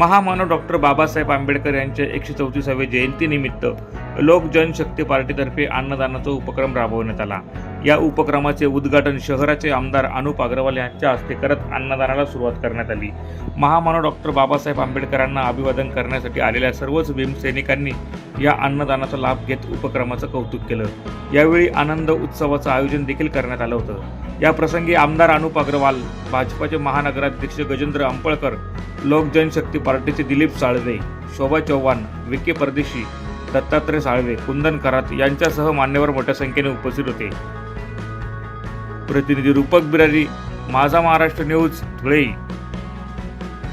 महामानव डॉक्टर बाबासाहेब आंबेडकर यांच्या 134व्या जयंतीनिमित्त लोक जनशक्ती पार्टीतर्फे अन्नदानाचा उपक्रम राबवण्यात आला। या उपक्रमाचे उद्घाटन शहराचे आमदार अनुप अग्रवाल यांच्या हस्ते करत अन्नदानाला सुरुवात करण्यात आली। महामानव डॉक्टर बाबासाहेब आंबेडकरांना अभिवादन करण्यासाठी आलेल्या सर्वच भीमसैनिकांनी या अन्नदानाचा लाभ घेत उपक्रमाचं कौतुक केलं। यावेळी आनंद उत्सवाचं आयोजन देखील करण्यात आलं होतं। या प्रसंगी आमदार अनुप अग्रवाल, भाजपाचे महानगराध्यक्ष गजेंद्र अंपळकर, लोक जनशक्ती पार्टीचे दिलीप साळवे, शोभा चव्हाण, विखे परदेशी, दत्तात्रय साळवे, कुंदन करात यांच्यासह मान्यवर मोठ्या संख्येने उपस्थित होते। प्रतिनिधी रूपक बिरारी, माझा महाराष्ट्र न्यूज, धुळे।